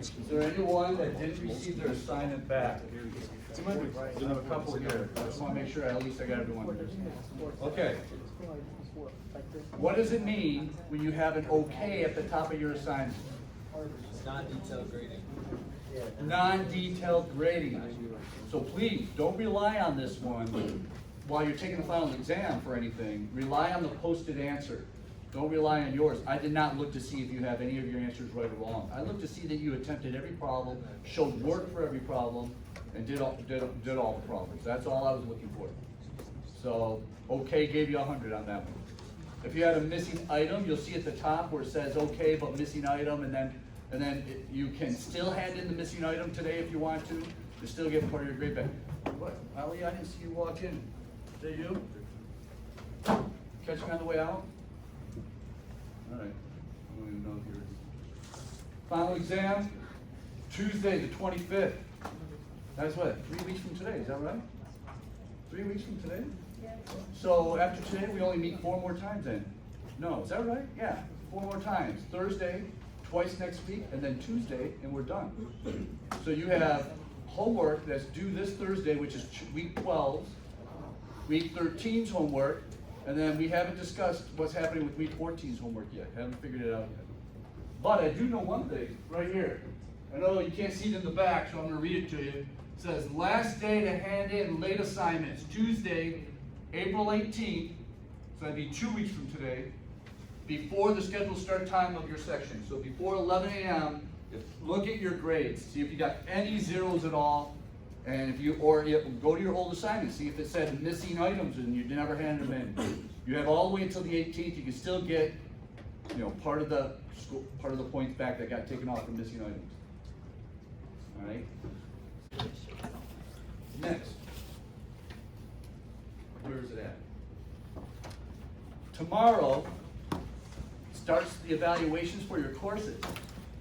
Is there anyone that didn't receive their assignment back? I have a couple here. I just want to make sure at least I got everyone. Okay. What does it mean when you have an okay at the top of your assignment? It's non-detailed grading. Non-detailed grading. So please, don't rely on this one while you're taking the final exam for anything. Rely on the posted answer. Don't rely on yours. I did not look to see if you have any of your answers right or wrong. I looked to see that you attempted every problem, showed work for every problem, and did all the problems. That's all I was looking for. So, okay gave you 100 on that one. If you had a missing item, you'll see at the top where it says okay but missing item, and then you can still hand in the missing item today if you want to. You still get part of your grade back. What, Ali? I didn't see you walk in. Did you? Catch me on the way out? All right. I don't even know if you're. Final exam, Tuesday the 25th. That's what, 3 weeks from today, is that right? 3 weeks from today? Yeah. So after today, we only meet 4 more times then? No, is that right? Yeah, 4 more times. Thursday, twice next week, and then Tuesday, and we're done. So you have homework that's due this Thursday, which is week 12, week 13's homework, and then we haven't discussed what's happening with week 14's homework yet. Haven't figured it out yet. But I do know one thing, right here. I know you can't see it in the back, so I'm gonna read it to you. It says, last day to hand in late assignments, Tuesday, April 18th, so that'd be 2 weeks from today, before the scheduled start time of your section. So before 11 a.m., look at your grades, see if you got any zeros at all, and if you go to your old assignment, see if it said missing items and you never handed them in. You have all the way until the 18th. You can still get, part of the points back that got taken off from missing items. All right. Next, where is it at? Tomorrow starts the evaluations for your courses.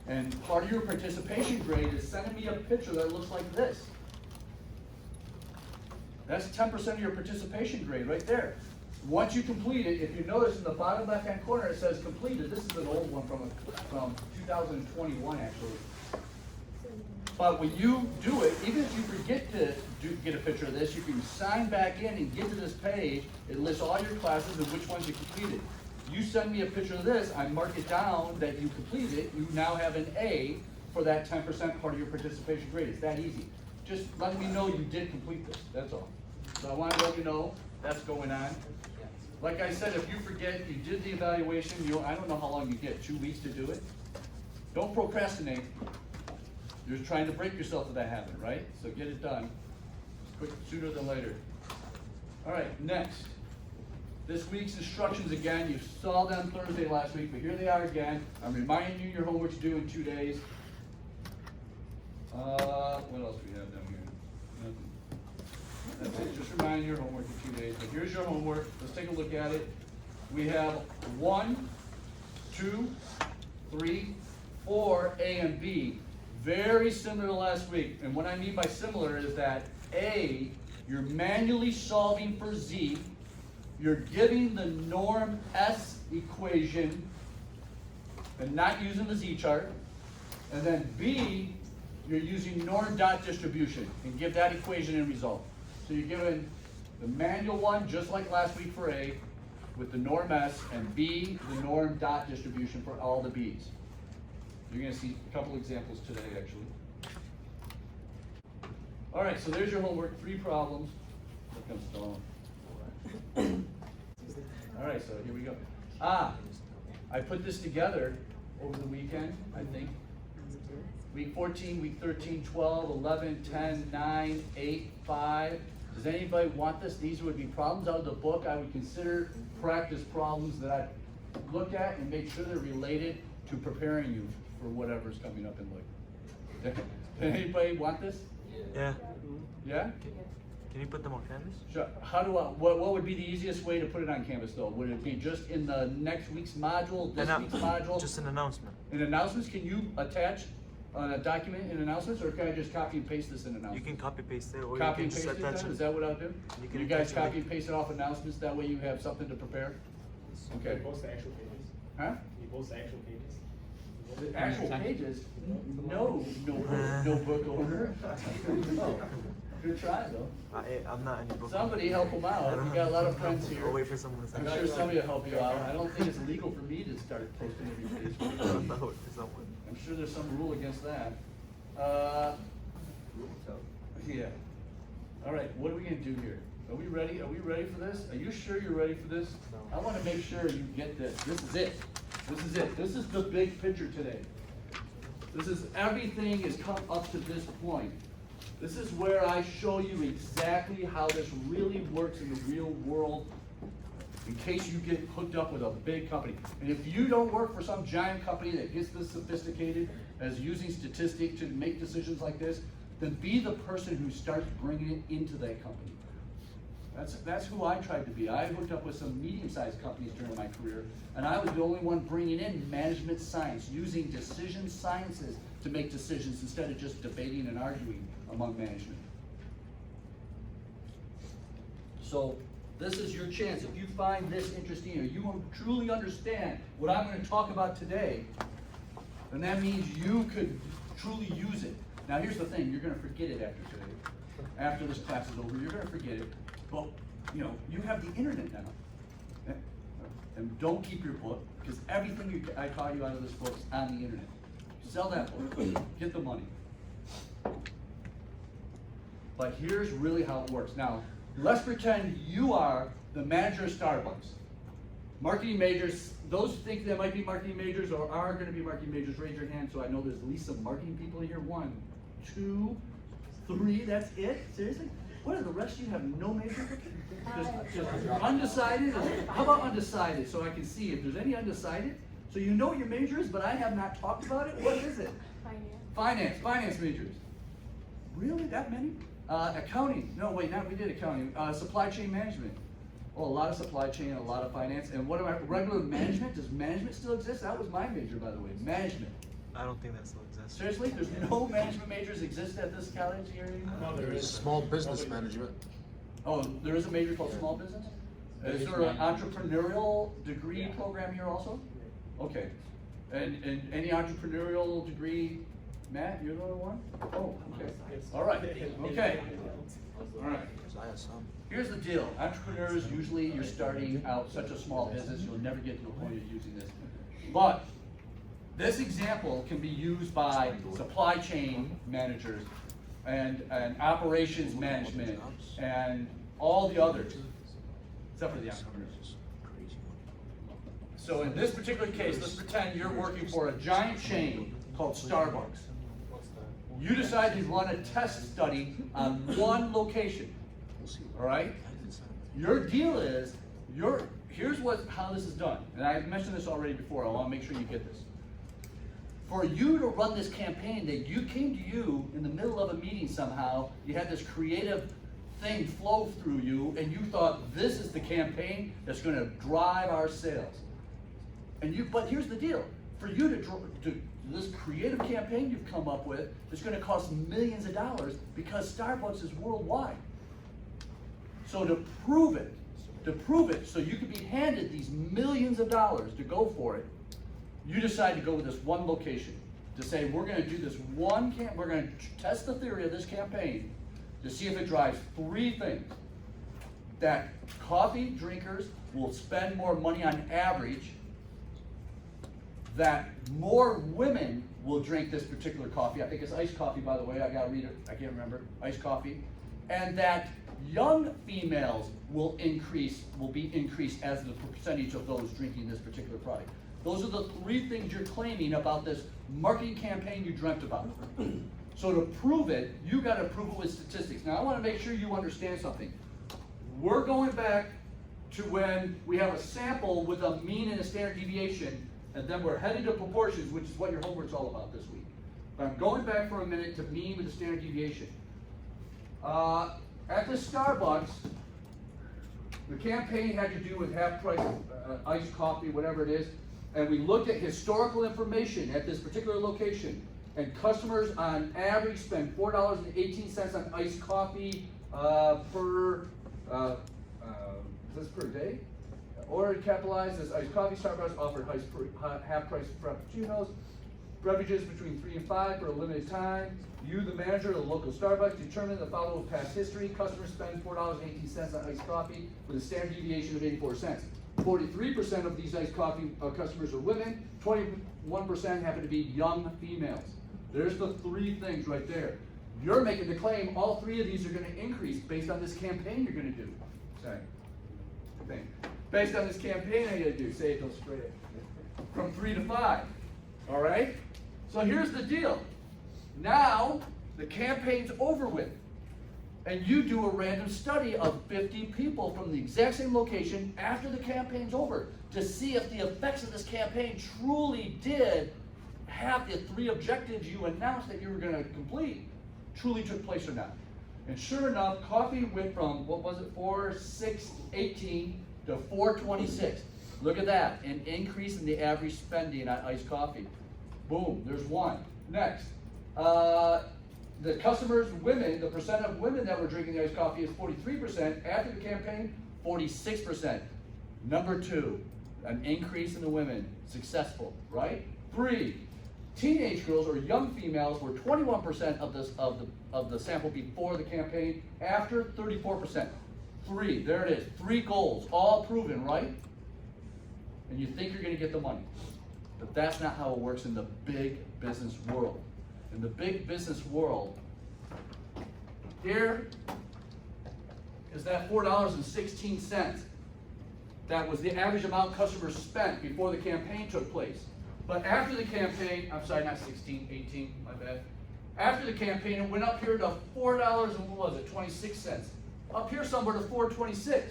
And part of your participation grade is sending me a picture that looks like this. That's 10% of your participation grade right there. Once you complete it, if you notice in the bottom left-hand corner it says completed. This is an old one from 2021 actually. But when you do it, even if you forget to get a picture of this, you can sign back in and get to this page. It lists all your classes and which ones you completed. You send me a picture of this, I mark it down that you completed it, you now have an A for that 10% part of your participation grade. It's that easy. Just let me know you did complete this, that's all. So I want to let you know that's going on. Like I said, if you forget, you did the evaluation, I don't know how long you get, 2 weeks to do it. Don't procrastinate. You're trying to break yourself of that habit, right? So get it done sooner than later. All right, next. This week's instructions again, you saw them Thursday last week, but here they are again. I'm reminding you your homework's due in 2 days. What else do we have down here? Nothing. That's it, just remind you your homework in 2 days. But here's your homework, let's take a look at it. We have 1, 2, 3, 4, A and B. Very similar to last week. And what I mean by similar is that A, you're manually solving for Z. You're giving the norm S equation and not using the Z chart. And then B, you're using norm dot distribution and give that equation and result. So you're given the manual one, just like last week for A, with the norm S, and B, the norm dot distribution for all the B's. You're going to see a couple examples today, actually. All right, so there's your homework, 3 problems. Look, I'm stalling. All right, so here we go. I put this together over the weekend, I think. Week 14, week 13, 12, 11, 10, 9, 8, 5. Does anybody want this? These would be problems out of the book I would consider practice problems that I look at and make sure they're related to preparing you for whatever's coming up in life. Does anybody want this? Yeah. Yeah? Can you put them on canvas? Sure. What would be the easiest way to put it on Canvas though? Would it be just in the next week's module, this week's module? Just an announcement. In announcements, can you attach a document in announcements, or can I just copy and paste this in announcements? You can copy paste it, or Copy you and can paste just it attach then? it. Is that what I'll do? You You guys attach it. copy and paste it off announcements, that way you have something to prepare? Okay. You post the actual pages? Huh? You post the actual pages? The actual pages, no book owner. No. Good try though. I'm not any book. Somebody help them out. We got a lot of friends here. I'll wait for someone to say. I'm sure somebody will help you out. I don't think it's legal for me to start posting every Facebook. I'll wait for someone. I'm sure there's some rule against that. Yeah. All right, what are we gonna do here? Are we ready? Are we ready for this? Are you sure you're ready for this? I wanna make sure you get this. This is it. This is it. This is the big picture today. This is everything has come up to this point. This is where I show you exactly how this really works in the real world in case you get hooked up with a big company. And if you don't work for some giant company that gets this sophisticated as using statistics to make decisions like this, then be the person who starts bringing it into that company. That's who I tried to be. I hooked up with some medium-sized companies during my career, and I was the only one bringing in management science, using decision sciences to make decisions instead of just debating and arguing among management. So this is your chance. If you find this interesting or you truly understand what I'm going to talk about today, then that means you could truly use it. Now here's the thing, you're going to forget it after today. After this class is over, you're going to forget it. But, you know, you have the internet now. And don't keep your book, because everything I taught you out of this book is on the internet. Sell that book, get the money. But here's really how it works. Now, let's pretend you are the manager of Starbucks. Marketing majors, those who think they might be marketing majors or are going to be marketing majors, raise your hand so I know there's at least some marketing people here. 1, 2, 3, that's it? Seriously? What are the rest of you have no major? Just undecided? How about undecided so I can see if there's any undecided? So you know what your major is, but I have not talked about it? What is it? Finance majors. Really, that many? Accounting, no wait, we did accounting. Supply chain management. Oh, a lot of supply chain, a lot of finance. And what about regular management? Does management still exist? That was my major, by the way, management. I don't think that still exists. Seriously? There's no management majors exist at this college here anymore? No, there is. Small business management. Oh, there is a major called small business? Is there an entrepreneurial degree program here also? Okay. And any entrepreneurial degree, Matt, you're the other one? Oh, okay. All right. Okay. All right. I have some. Here's the deal. Entrepreneurs, usually you're starting out such a small business, you'll never get to the point of using this. But this example can be used by supply chain managers and operations management and all the others, except for the entrepreneurs. So in this particular case, let's pretend you're working for a giant chain called Starbucks. You decide to run a test study on one location, all right? Your deal is, here's how this is done, and I've mentioned this already before, I wanna make sure you get this. For you to run this campaign, that you came to you in the middle of a meeting somehow, you had this creative thing flow through you, and you thought, this is the campaign that's gonna drive our sales. But here's the deal, for you to this creative campaign you've come up with is going to cost millions of dollars because Starbucks is worldwide. So to prove it, so you could be handed these millions of dollars to go for it, you decide to go with this one location, to say we're going to do this one we're going to test the theory of this campaign to see if it drives 3 things. That coffee drinkers will spend more money on average, that more women will drink this particular coffee. I think it's iced coffee, by the way. I gotta read it. I can't remember. Iced coffee. And that young females will be increased as the percentage of those drinking this particular product. Those are the 3 things you're claiming about this marketing campaign you dreamt about. So to prove it, you gotta prove it with statistics. Now I wanna make sure you understand something. We're going back to when we have a sample with a mean and a standard deviation, and then we're heading to proportions, which is what your homework's all about this week. But I'm going back for a minute to mean with the standard deviation. At the Starbucks, the campaign had to do with half price iced coffee, whatever it is, and we looked at historical information at this particular location, and customers on average spend $4.18 on iced coffee per day? Ordered capitalized as iced coffee. Starbucks offered half price frappuccinos. beverages between 3 and 5 for a limited time. You, the manager of the local Starbucks, determine the following past history. Customers spend $4.18 on iced coffee with a standard deviation of 84 cents. 43% of these iced coffee customers are women. 21% happen to be young females. There's the three things right there. You're making the claim all three of these are going to increase based on this campaign you're going to do. Sorry. Thing. Based on this campaign you're going to do. Say it, don't spray it. From 3 to 5. All right? So here's the deal. Now, the campaign's over with. And you do a random study of 50 people from the exact same location after the campaign's over to see if the effects of this campaign truly did have the three objectives you announced that you were going to complete truly took place or not. And sure enough, coffee went from, what was it, 4.618 to 4.26. Look at that, an increase in the average spending on iced coffee. Boom, there's one. Next, the customers, women, the percent of women that were drinking the iced coffee is 43%. After the campaign, 46%. Number 2, an increase in the women, successful, right? 3, teenage girls or young females were 21% of the sample before the campaign. After, 34%. 3, there it is. 3 goals, all proven, right? And you think you're going to get the money. But that's not how it works in the big business world. In the big business world, here is that $4.16. That was the average amount customers spent before the campaign took place. But after the campaign, I'm sorry, not 16, 18, my bad. After the campaign, it went up here to $4 and what was it, 26 cents. Up here somewhere to 4.26.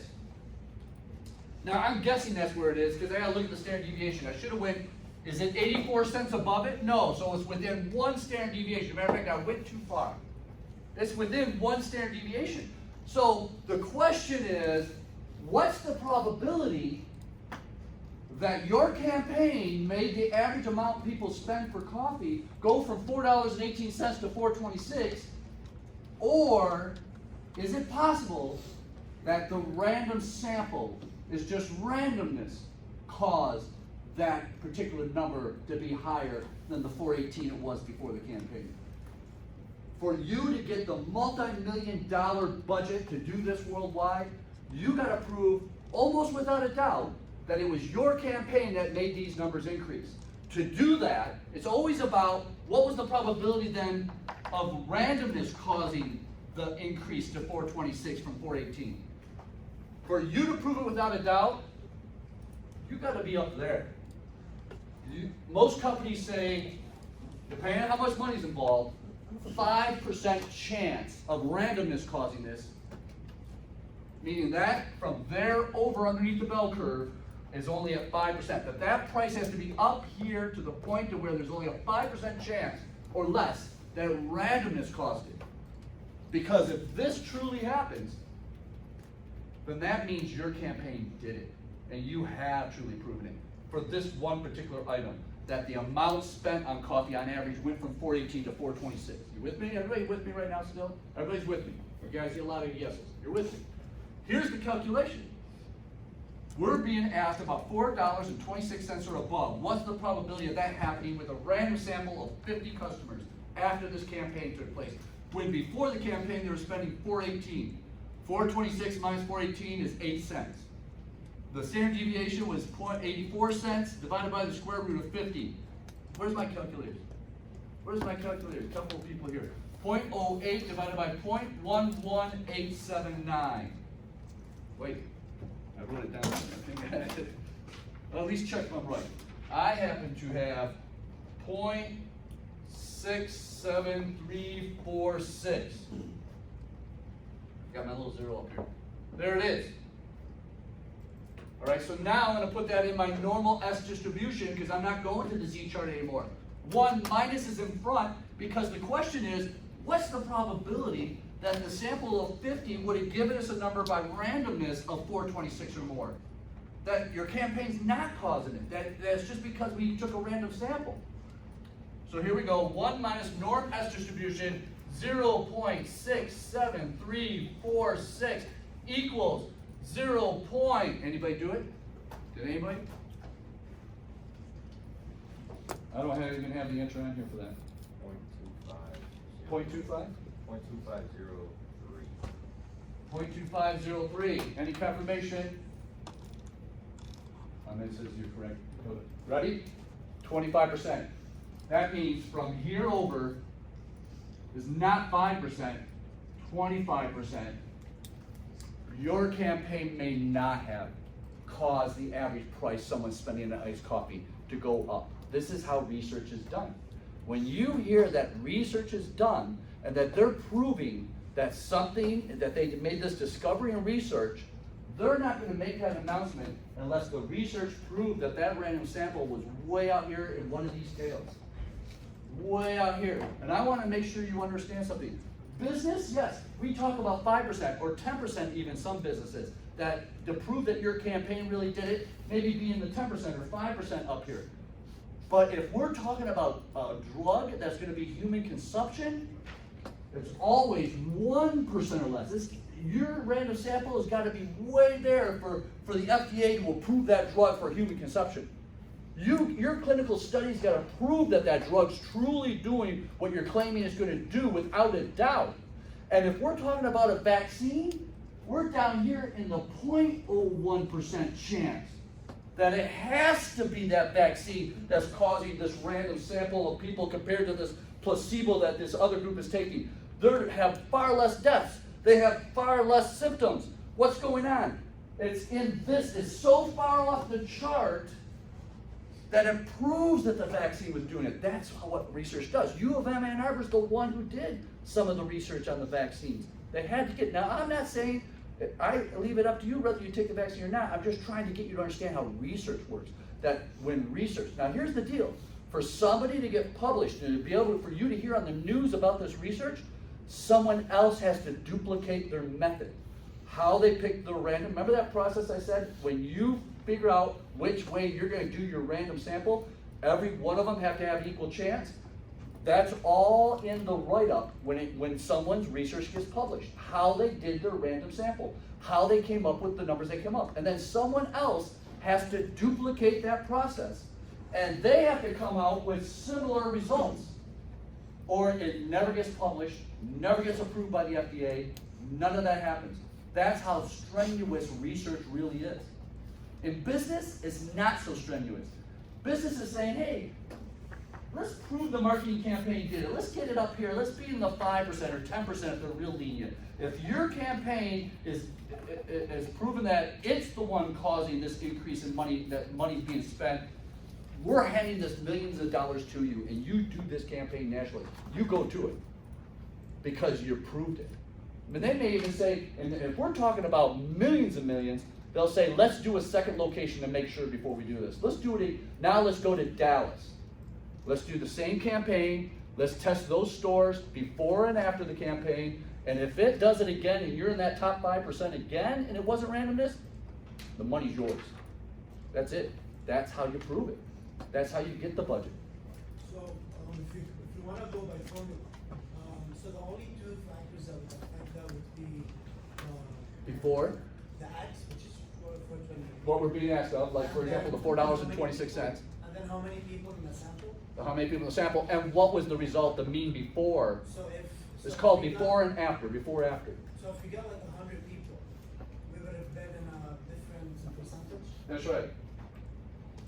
Now I'm guessing that's where it is because I gotta look at the standard deviation. I should have went, is it 84 cents above it? No, so it's within one standard deviation. Matter of fact, I went too far. It's within one standard deviation. So the question is, what's the probability that your campaign made the average amount people spend for coffee go from $4.18 to $4.26, or is it possible that the random sample is just randomness caused that particular number to be higher than the 418 it was before the campaign? For you to get the multi-million-dollar budget to do this worldwide, you got to prove almost without a doubt that it was your campaign that made these numbers increase. To do that, it's always about what was the probability then of randomness causing the increase to 426 from 418. For you to prove it without a doubt, you got to be up there. Most companies say, depending on how much money is involved, 5% chance of randomness causing this, meaning that from there over underneath the bell curve is only at 5%. But that price has to be up here to the point to where there's only a 5% chance or less that randomness caused it. Because if this truly happens, then that means your campaign did it. And you have truly proven it. For this one particular item, that the amount spent on coffee on average went from 418 to 426. You with me? Everybody with me right now still? Everybody's with me. You guys get a lot of yeses. You're with me. Here's the calculation. We're being asked about $4.26 or above. What's the probability of that happening with a random sample of 50 customers after this campaign took place? When before the campaign they were spending 418. 426 minus 418 is 8 cents. The standard deviation was 0.84 cents divided by the square root of 50. Where's my calculators? Where's my calculators? A couple of people here. 0.08 divided by 0.11879. Wait, I wrote it down. I think I had it. Well, at least check if I'm right. I happen to have 0.67346. Got my little zero up here. There it is. All right, so now I'm going to put that in my normal S distribution because I'm not going to the Z chart anymore. 1 minus is in front because the question is, what's the probability that the sample of 50 would have given us a number by randomness of 426 or more? That your campaign's not causing it. That's just because we took a random sample. So here we go. 1 minus norm S distribution, 0.67346 equals 0. Anybody do it? Did anybody? I don't even have the answer on here for that. 0.25? 0.2503. 0.2503. Any confirmation? It says you're correct. Ready? 25%. That means from here over is not 5%, 25%. Your campaign may not have caused the average price someone's spending on iced coffee to go up. This is how research is done. When you hear that research is done and that they're proving that something, that they made this discovery and research, they're not going to make that announcement unless the research proved that that random sample was way out here in one of these tails. Way out here. And I want to make sure you understand something. Business, yes, we talk about 5% or 10% even some businesses that to prove that your campaign really did it, maybe be in the 10% or 5% up here. But if we're talking about a drug that's going to be human consumption, it's always 1% or less. Your random sample has got to be way there for the FDA to approve that drug for human consumption. Your clinical study's got to prove that that drug's truly doing what you're claiming it's going to do without a doubt. And if we're talking about a vaccine, we're down here in the 0.01% chance that it has to be that vaccine that's causing this random sample of people compared to this placebo that this other group is taking. They have far less deaths. They have far less symptoms. What's going on? It's so far off the chart that it proves that the vaccine was doing it. That's what research does. U of M Ann Arbor is the one who did some of the research on the vaccines. They had to get, now I'm not saying, I leave it up to you whether you take the vaccine or not. I'm just trying to get you to understand how research works. That when research, now here's the deal. For somebody to get published and to be able for you to hear on the news about this research, someone else has to duplicate their method. How they pick the random, remember that process I said? When you figure out which way you're going to do your random sample, every one of them have to have equal chance. That's all in the write-up when someone's research gets published. How they did their random sample, how they came up with the numbers they came up. And then someone else has to duplicate that process. And they have to come out with similar results. Or it never gets published, never gets approved by the FDA, none of that happens. That's how strenuous research really is. In business, it's not so strenuous. Business is saying, hey, let's prove the marketing campaign did it. Let's get it up here. Let's be in the 5% or 10% if they're real lenient. If your campaign is proven that it's the one causing this increase in money, that money's being spent, we're handing this millions of dollars to you, and you do this campaign nationally. You go to it because you proved it. But they may even say, and if we're talking about millions and millions, they'll say, let's do a second location to make sure before we do this. Let's do it. Now let's go to Dallas. Let's do the same campaign. Let's test those stores before and after the campaign. And if it does it again and you're in that top 5% again and it wasn't randomness, the money's yours. That's it. That's how you prove it. That's how you get the budget. So if you want to go by formula, so the only two factors that would affect that would be Before, the ads, which is for 20. what we're being asked of, like for And example, the then $4.26. And then how many people in the sample? How many people in the sample, and what was the result, the mean before? So It's called we got- before and after, before after. So if we got like 100 people, we would have been in a different percentage. That's right.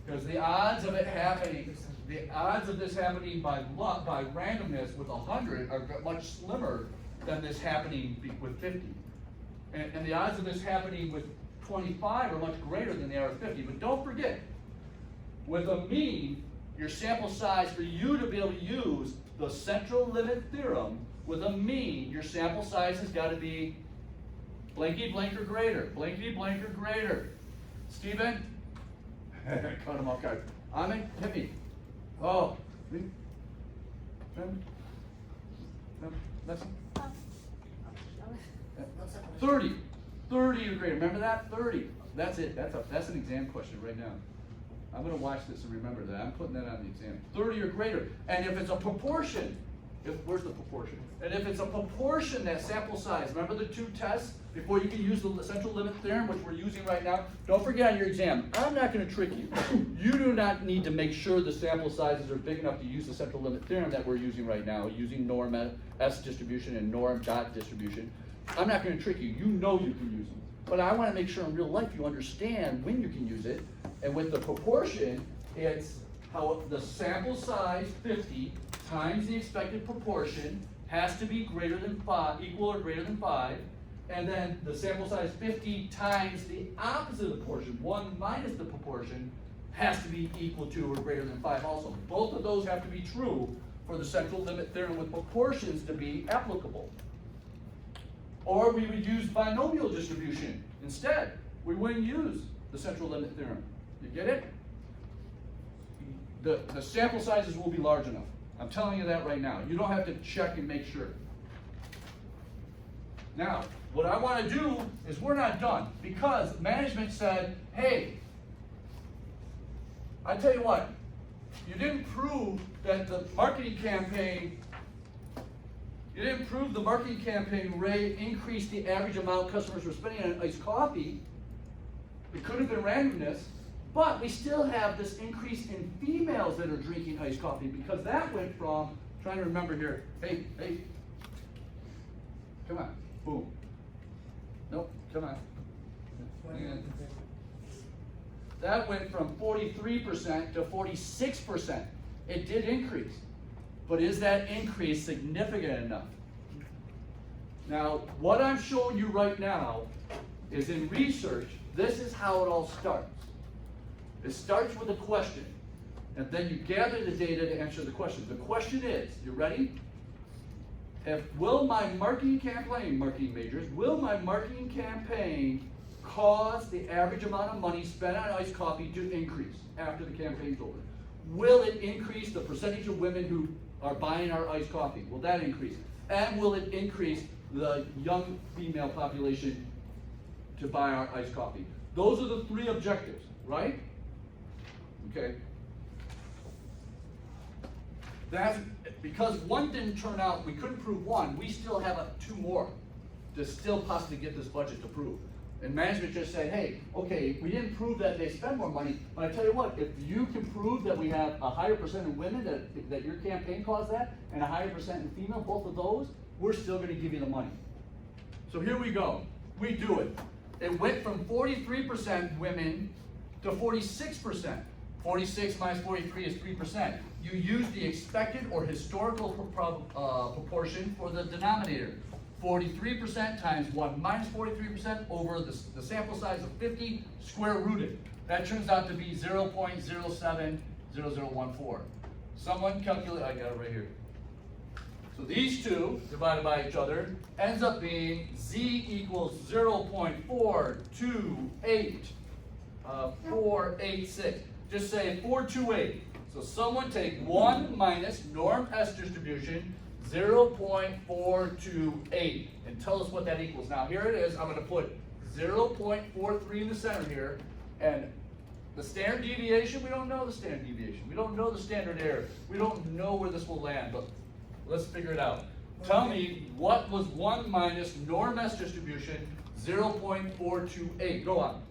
Because the odds of it happening, the odds of this happening by luck, by randomness with 100 are much slimmer than this happening with 50. And the odds of this happening with 25 are much greater than they are with 50. But don't forget, with a mean, your sample size for you to be able to use the central limit theorem, with a mean, your sample size has got to be blanky blank or greater, blankety blank or greater. Stephen? Cut him off guard. Amen, hit me. Oh. Me? No, listen. 30. 30 or greater. Remember that? 30. That's it. That's an exam question right now. I'm going to watch this and remember that. I'm putting that on the exam. 30 or greater. And if it's a proportion, where's the proportion? And if it's a proportion, that sample size, remember the two tests before you can use the central limit theorem, which we're using right now? Don't forget on your exam, I'm not gonna trick you. You do not need to make sure the sample sizes are big enough to use the central limit theorem that we're using right now, using norm S distribution and norm dot distribution. I'm not gonna trick you, you know you can use them. But I wanna make sure in real life you understand when you can use it. And with the proportion, it's how the sample size, 50, times the expected proportion has to be greater than 5, equal or greater than 5. And then the sample size 50 times the opposite of the proportion, 1 minus the proportion, has to be equal to or greater than 5 also. Both of those have to be true for the central limit theorem with proportions to be applicable. Or we would use binomial distribution instead. We wouldn't use the central limit theorem. You get it? The sample sizes will be large enough. I'm telling you that right now. You don't have to check and make sure. Now, what I want to do is we're not done because management said, hey, I tell you what, you didn't prove that the marketing campaign rate increased the average amount customers were spending on iced coffee. It could have been randomness, but we still have this increase in females that are drinking iced coffee because that went from, trying to remember here, hey, come on, boom. Nope, come on. That went from 43% to 46%. It did increase, but is that increase significant enough? Now, what I'm showing you right now is in research, this is how it all starts. It starts with a question, and then you gather the data to answer the question. The question is, you ready? Will my marketing campaign cause the average amount of money spent on iced coffee to increase after the campaign's over? Will it increase the percentage of women who are buying our iced coffee? Will that increase? And will it increase the young female population to buy our iced coffee? Those are the three objectives, right? Okay. That's because one didn't turn out, we couldn't prove one, we still have two more to still possibly get this budget to prove. And management just said, hey, okay, we didn't prove that they spend more money, but I tell you what, if you can prove that we have a higher percent of women, that your campaign caused that, and a higher percent in female, both of those, we're still gonna give you the money. So here we go, we do it. It went from 43% women to 46%. 46 minus 43 is 3%. You use the expected or historical proportion for the denominator. 43% times 1 minus 43% over the sample size of 50 square rooted. That turns out to be 0.070014. Someone calculate, I got it right here. So these two divided by each other ends up being Z equals 0.428, Just say 428. So someone take 1 minus norm S distribution, 0.428, and tell us what that equals. Now here it is, I'm gonna put 0.43 in the center here, and the standard deviation, we don't know the standard deviation. We don't know the standard error. We don't know where this will land, but let's figure it out. Tell me, what was 1 minus norm S distribution, 0.428? Go on.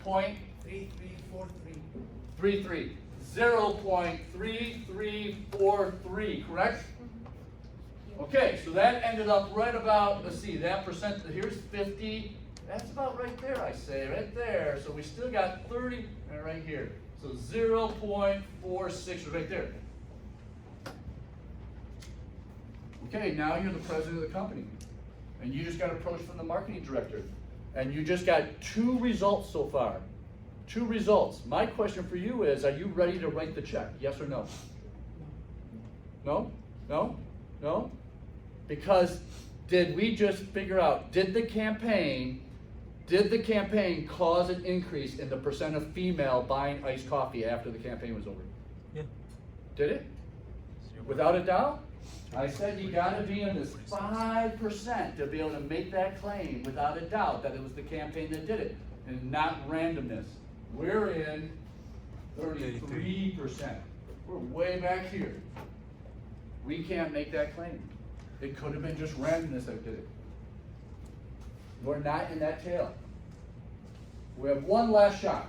0.3343. 0.3343, correct? Okay, so that ended up right about, let's see, that percent, here's 50, that's about right there, I say, right there. So we still got 30 right here. So 0.46 is right there. Okay, now you're the president of the company, and you just got approached from the marketing director, and you just got 2 results so far. 2 results. My question for you is, are you ready to write the check? Yes or no? No? No? No? Because did we just figure out, did the campaign cause an increase in the percent of female buying iced coffee after the campaign was over? Yeah. Did it? Without a doubt? I said you gotta be in this 5% to be able to make that claim without a doubt that it was the campaign that did it and not randomness. We're in 33%. We're way back here. We can't make that claim. It could have been just randomness that did it. We're not in that tail. We have one last shot.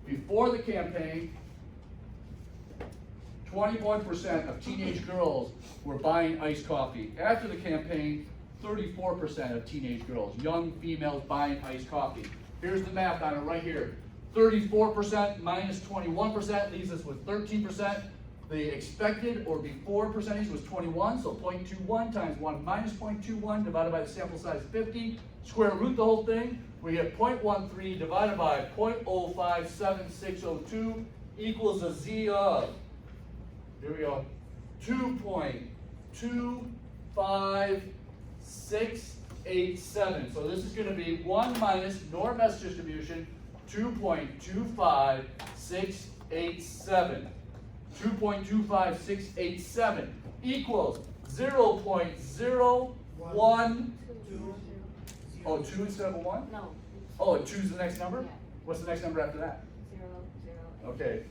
Before the campaign, 21% of teenage girls were buying iced coffee. After the campaign, 34% of teenage girls, young females buying iced coffee. Here's the math on it right here. 34% minus 21% leaves us with 13%. The expected or before percentage was 21, so 0.21 times 1 minus 0.21 divided by the sample size 50. Square root the whole thing. We get 0.13 divided by 0.057602 equals a z of, here we go, 2.25687. So this is going to be 1 minus norm S distribution, 2.25687. 2.25687 equals 0.01. Oh, 2 instead of a 1? No. Oh, 2 is the next number? Yeah. What's the next number after that? 0, 0, 8. Okay.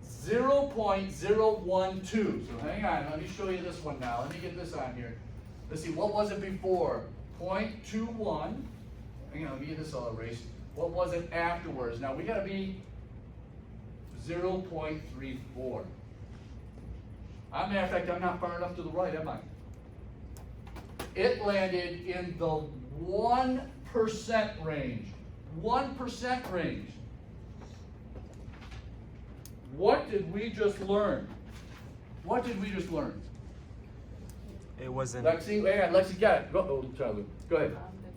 0.012. So hang on, let me show you this one now. Let me get this on here. Let's see, what was it before? 0.21. Hang on, let me get this all erased. What was it afterwards? Now we gotta be 0.34. Matter of fact, I'm not far enough to the right, am I? It landed in the 1% range. 1% range. What did we just learn? What did we just learn? It wasn't. Lexi, hang on, Lexi got it. Go, oh, Charlie, go ahead. The campaign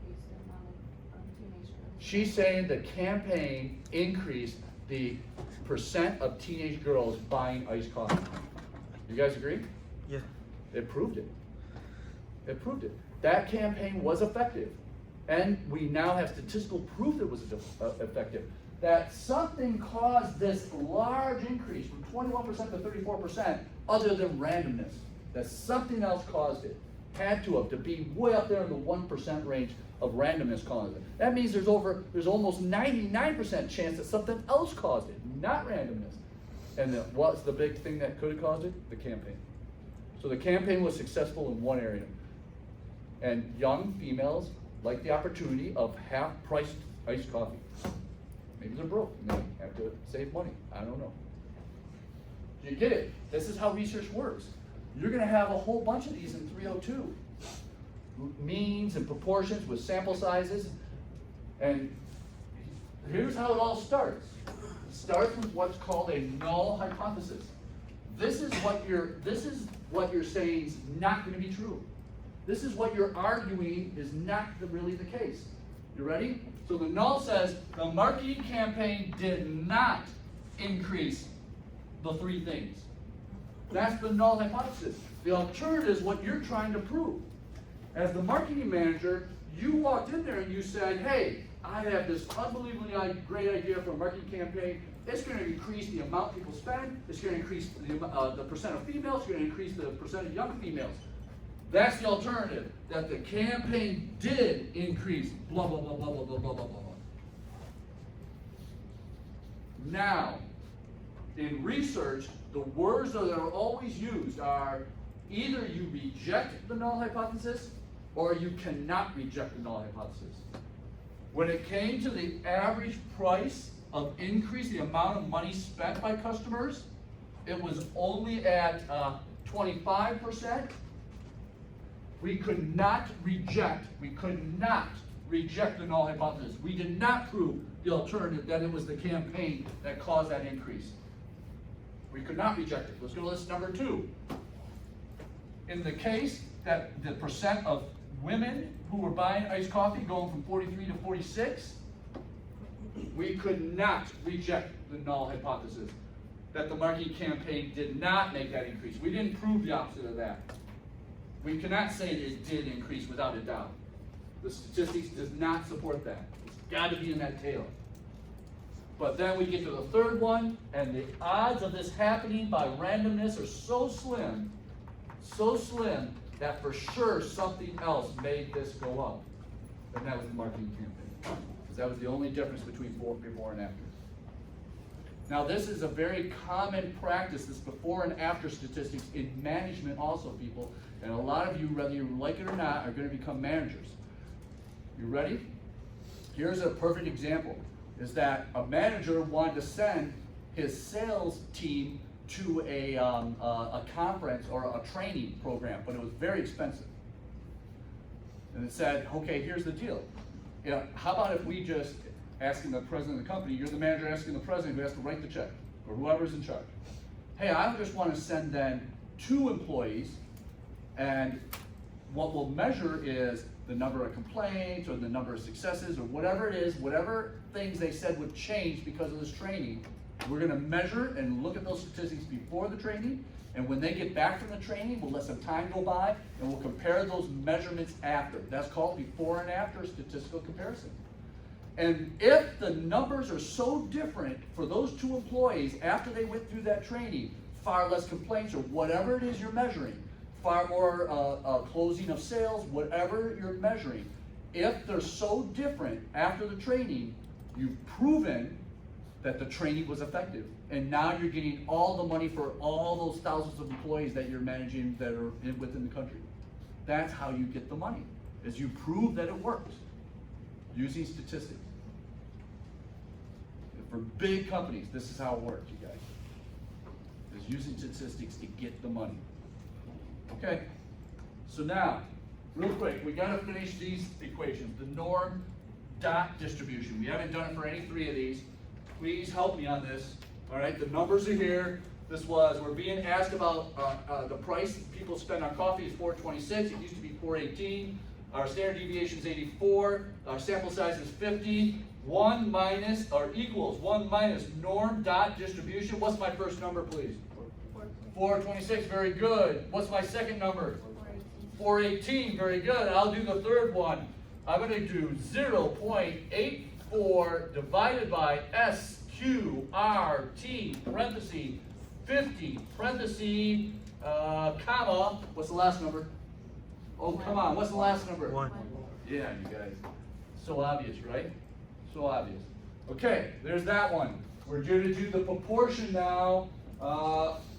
increased the amount of teenage girls. She's saying the campaign increased the percent of teenage girls buying iced coffee. You guys agree? Yeah. It proved it. It proved it. That campaign was effective. And we now have statistical proof it was effective. That something caused this large increase from 21% to 34% other than randomness. That something else caused it. Had to have, to be way up there in the 1% range of randomness caused it. That means there's almost 99% chance that something else caused it, not randomness. And then what's the big thing that could have caused it? The campaign. So the campaign was successful in one area. And young females like the opportunity of half-priced iced coffee. Maybe they're broke and they have to save money. I don't know. You get it? This is how research works. You're going to have a whole bunch of these in 302. Means and proportions with sample sizes. And here's how it all starts. It starts with what's called a null hypothesis. This is what you're saying is not going to be true. This is what you're arguing is not really the case. You ready? So the null says the marketing campaign did not increase the three things. That's the null hypothesis. The alternative is what you're trying to prove. As the marketing manager, you walked in there and you said, hey, I have this unbelievably great idea for a marketing campaign. It's going to increase the amount people spend. It's going to increase the percent of females. It's going to increase the percent of young females. That's the alternative, that the campaign did increase, blah, blah, blah, blah, blah, blah, blah, blah, blah. Now, in research, the words that are always used are either you reject the null hypothesis or you cannot reject the null hypothesis. When it came to the average price of increase, the amount of money spent by customers, it was only at 25%. We could not reject the null hypothesis. We did not prove the alternative that it was the campaign that caused that increase. We could not reject it. Let's go to list number 2. In the case that the percent of women who were buying iced coffee going from 43 to 46, we could not reject the null hypothesis that the marketing campaign did not make that increase. We didn't prove the opposite of that. We cannot say that it did increase without a doubt. The statistics does not support that. It's got to be in that tail. But then we get to the third one, and the odds of this happening by randomness are so slim, that for sure something else made this go up. And that was the marketing campaign. Because that was the only difference between before and after. Now, this is a very common practice, this before and after statistics in management also, people. And a lot of you, whether you like it or not, are gonna become managers. You ready? Here's a perfect example, is that a manager wanted to send his sales team to a conference or a training program, but it was very expensive. And it said, okay, here's the deal. You know, how about if we just, asking the president of the company, you're the manager asking the president who has to write the check, or whoever's in charge. Hey, I just want to send then 2 employees, and what we'll measure is the number of complaints, or the number of successes, or whatever it is, whatever things they said would change because of this training. We're gonna measure and look at those statistics before the training, and when they get back from the training, we'll let some time go by, and we'll compare those measurements after. That's called before and after statistical comparison. And if the numbers are so different for those 2 employees after they went through that training, far less complaints or whatever it is you're measuring, far more closing of sales, whatever you're measuring, if they're so different after the training, you've proven that the training was effective. And now you're getting all the money for all those thousands of employees that you're managing that are within the country. That's how you get the money, is you prove that it works using statistics. For big companies, this is how it works, you guys. Is using statistics to get the money. Okay, so now, real quick, we gotta finish these equations. The norm dot distribution. We haven't done it for any 3 of these. Please help me on this. All right, the numbers are here. We're being asked about the price people spend on coffee is $4.26. It used to be $4.18. Our standard deviation is 84. Our sample size is 50. 1 minus, or equals 1 minus norm dot distribution. What's my first number, please? 426, very good. What's my second number? 418, very good. I'll do the third one. I'm gonna do 0.84 divided by SQRT, parenthesis, 50, parenthesis, comma, what's the last number? Oh, come on, what's the last number? 1. Yeah, you guys. So obvious, right? So obvious. Okay, there's that one. We're going to do the proportion now.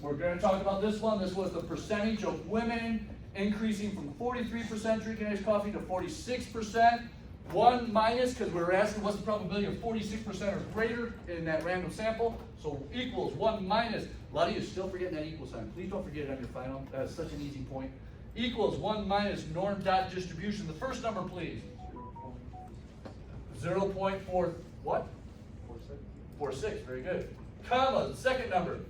We're going to talk about this one. This was the percentage of women increasing from 43% drinking iced coffee to 46%. 1 minus, because we were asking what's the probability of 46% or greater in that random sample. So equals 1 minus. A lot of you are still forgetting that equal sign. Please don't forget it on your final. That's such an easy point. Equals 1 minus norm dot distribution. The first number, please. 0.4, what? 46, very good. Comma, the second number.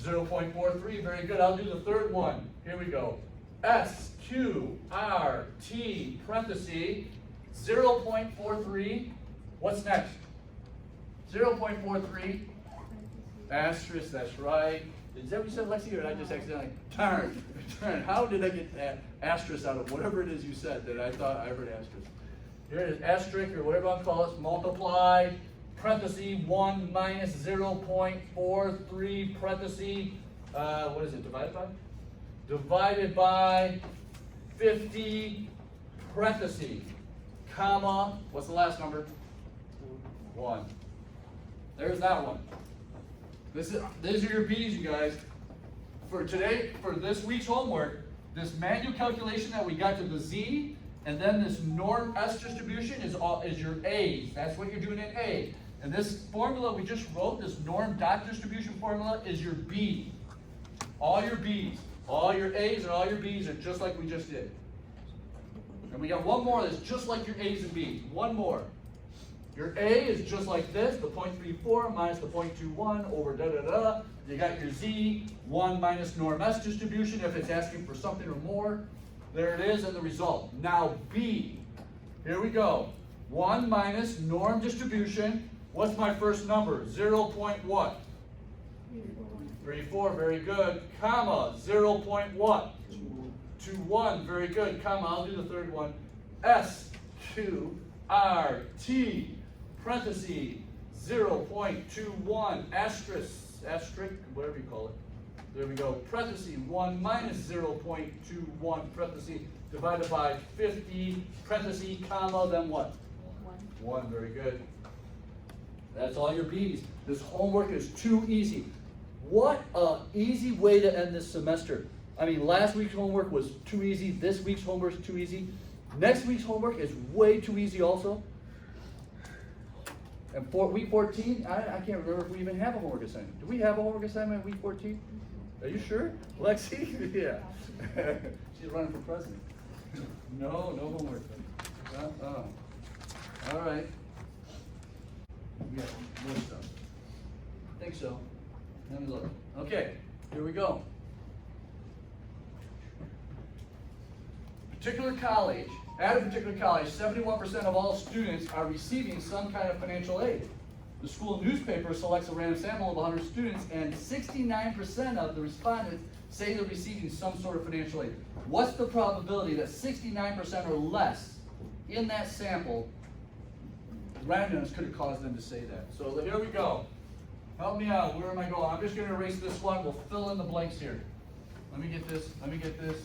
0.43, very good. I'll do the third one. Here we go. SQRT, parenthesis, 0.43. What's next? 0.43. Asterisk, that's right. Is that what you said, Lexi, or did I just accidentally? Darn. How did I get that asterisk out of whatever it is you said that I thought I heard asterisk? Here it is, asterisk, or whatever I'll call it, multiply, parenthesis, 1 minus 0.43, parenthesis, what is it, divided by? Divided by 50, parenthesis, comma, what's the last number? 1. There's that one. These are your B's, you guys. For today, for this week's homework, this manual calculation that we got to the Z, and then this norm S distribution is your A's. That's what you're doing in A. And this formula we just wrote, this norm dot distribution formula, is your B. All your B's. All your A's and all your B's are just like we just did. And we got one more that's just like your A's and B's. One more. Your A is just like this, the 0.34 minus the 0.21 over da-da-da. You got your Z, 1 minus norm S distribution if it's asking for something or more. There it is in the result. Now B, here we go. 1 minus norm distribution. What's my first number? 0. What? 34, very good. Comma, 0. What? 21, very good. Comma, I'll do the third one. SQRT, parenthesis, 0.21, asterisk, whatever you call it. There we go. Parenthesis, 1 minus 0.21, parenthesis, divided by 50, parenthesis, comma, then what? 1, very good. That's all your B's. This homework is too easy. What a easy way to end this semester. I mean, last week's homework was too easy. This week's homework is too easy. Next week's homework is way too easy also. And for week 14, I can't remember if we even have a homework assignment. Do we have a homework assignment in week 14? Are you sure? Lexi? Yeah. She's running for president. No homework. All right. We got more stuff. I think so. Let me look. Okay, here we go. Particular college, at a particular college, 71% of all students are receiving some kind of financial aid. The school newspaper selects a random sample of 100 students, and 69% of the respondents say they're receiving some sort of financial aid. What's the probability that 69% or less in that sample, randomness could have caused them to say that? So here we go. Help me out. Where am I going? I'm just going to erase this one. We'll fill in the blanks here. Let me get this. Let me get this.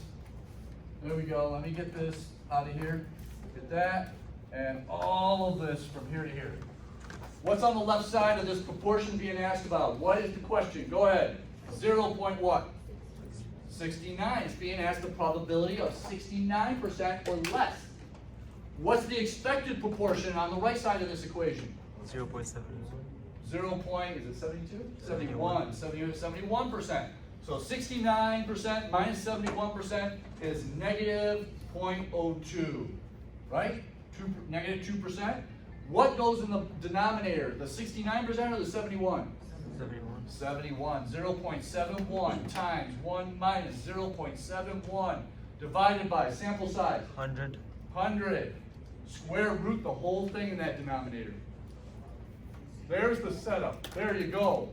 There we go. Let me get this out of here. Get that. And all of this from here to here. What's on the left side of this proportion being asked about? What is the question? Go ahead. 0 point what? 69. It's being asked the probability of 69% or less. What's the expected proportion on the right side of this equation? 0.7. 0 point, is it 72? 71. 71%. So 69% minus 71% is negative 0.02, right? Negative 2%. What goes in the denominator, the 69% or the 71? 71. 0.71 times 1 minus 0.71 divided by sample size. 100. 100. Square root the whole thing in that denominator. There's the setup. There you go.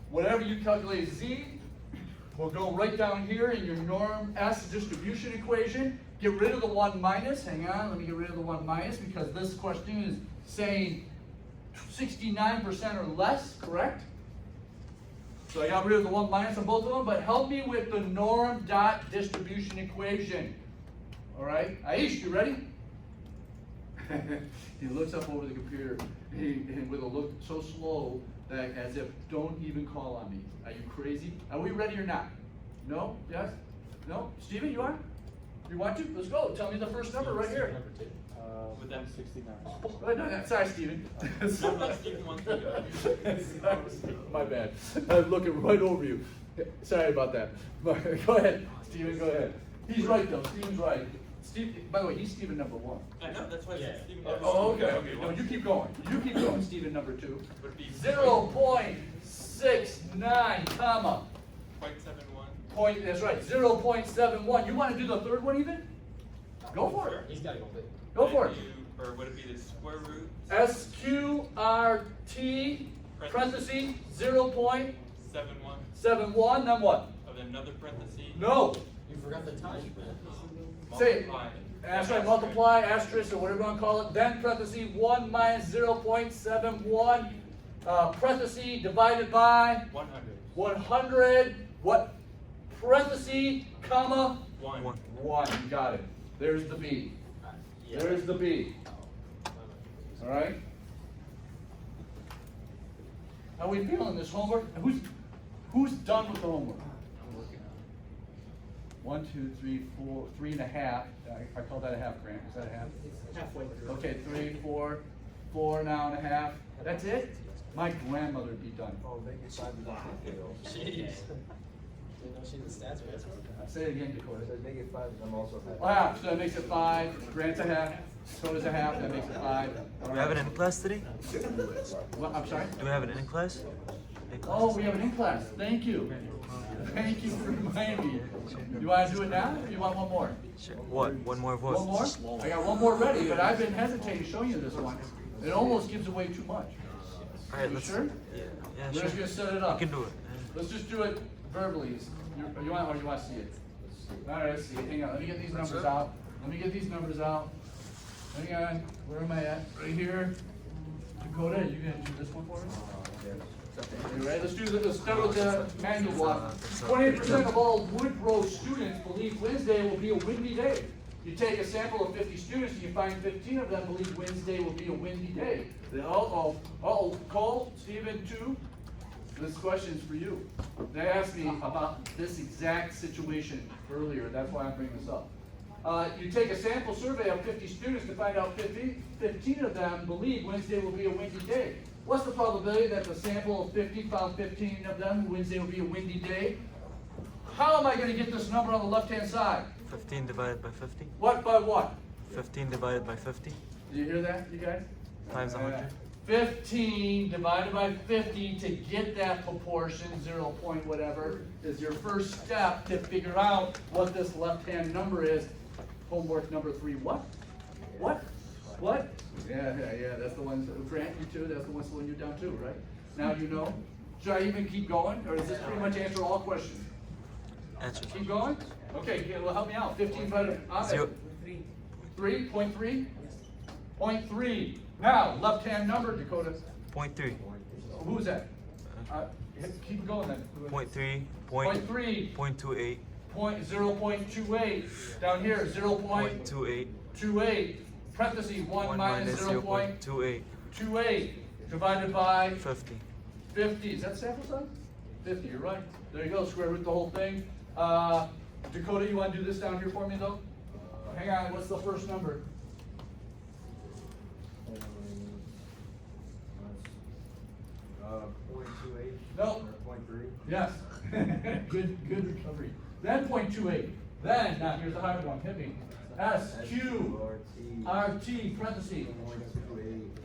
Whatever you calculate Z will go right down here in your norm S distribution equation. Get rid of the 1 minus. Hang on, let me get rid of the 1 minus because this question is saying 69% or less, correct? So I got rid of the 1 minus on both of them, but help me with the norm dot distribution equation. All right, Aish, you ready? He looks up over the computer and with a look so slow that as if, don't even call on me. Are you crazy? Are we ready or not? No? Yes? No? Steven, you are? You want to? Let's go. Tell me the first number right here. With them 69. No, sorry, Steven. Steven wants to go. My bad. I'm looking right over you. Sorry about that. Go ahead, Steven, go ahead. He's right though. Steven's right. Steve, by the way, he's Steven number 1. I know, that's why I said Steven. Oh, okay. No, you keep going. You keep going, Steven number 2. Would be 0.69, comma. 0.71. That's right, 0.71. You want to do the third one even? Go for it. He's gotta go big. Go for it. Or would it be the square root? SQRT, parentheses, 0.71, 71 then what? of another parenthesis. No. You forgot the time. Say it. That's right, multiply, asterisk, or whatever you want to call it, then parentheses, 1 minus 0.71, parentheses divided by 100. 100, what? Parentheses, comma, 1. 1, you got it. There's the B. There's the B. All right? How are we feeling this homework? Who's done with the homework? 1, 2, 3, 4, 3.5. I call that a half, Grant. Is that a half? Halfway through. Okay, 3, 4, 4 now and a half. That's it? My grandmother would be done. Oh, make it 5 Jeez. Didn't know she was a stats major. Say it again, Dakota. I said make it 5, and I'm also happy. Oh, yeah, so that makes it 5. Grant's a half. So does a half. That makes it 5. Do we have it in class today? What, I'm sorry? Do we have it in class? Oh, we have an in-class. Thank you. Thank you for reminding me. You want to do it now, or you want one more? Sure. What? One more vote. One more? I got one more ready, but I've been hesitating showing you this one. It almost gives away too much. All right, You let's. sure? Yeah, We're sure. just gonna set it You up. can do it. Let's just do it verbally. You want, or you want to see it? All right, let's see it. Hang on. Let me get these numbers out. Let me get these numbers out. Hang on. Where am I at? Right here. Dakota, you gonna do this one for me? You ready? Let's start with the manual block. 28% of all Woodrow students believe Wednesday will be a windy day. You take a sample of 50 students and you find 15 of them believe Wednesday will be a windy day. Then, Cole, Stephen, too. This question's for you. They asked me about this exact situation earlier. That's why I'm bringing this up. You take a sample survey of 50 students to find out 15 of them believe Wednesday will be a windy day. What's the probability that the sample of 50 found 15 of them Wednesday will be a windy day? How am I going to get this number on the left-hand side? 15 divided by 50? What by what? 15 divided by 50? Did you hear that, you guys? Times 100? 15 divided by 50 to get that proportion, 0 point whatever, is your first step to figure out what this left-hand number is. Homework number 3, what? What? What? Yeah, that's the one, Grant, you too, that's the one slowing you down too, right? Now you know. Should I even keep going, or does this pretty much answer all questions? Answer. Keep going? Okay, well, help me out. 15 divided by Zero. 3, point 3? Point 3. Now, left-hand number, Dakota. 0.3. Who's that? Keep going then. 0.3. Point 3. 0.28. 0.28. Down here, 0.28. 0.28. Parentheses, 1 minus 0.28. 0.28. Divided by 50. 50. Is that sample size? 50, you're right. There you go, square root the whole thing. Dakota, you want to do this down here for me though? Hang on, what's the first number? 0.28. No. Or 0.3. Yes. good recovery. Then 0.28. Then, now here's the hard one, hit me. SQ, RT, parentheses,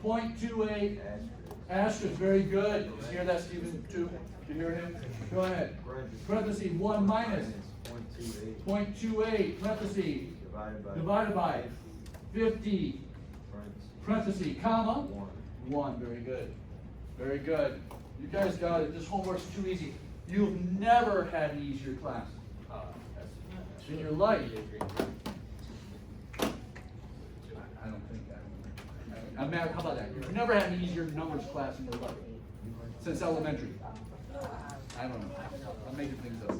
0.28, asterisk, very good. Did you hear that, Stephen, too? Did you hear him? Go ahead. Parentheses, 1 minus 0.28, parentheses, divided by 50, parentheses, comma, 1. Very good. Very good. You guys got it. This homework's too easy. You've never had an easier class in your life. I don't think that. I'm mad. How about that? You've never had an easier numbers class in your life since elementary. I don't know. I'm making things up.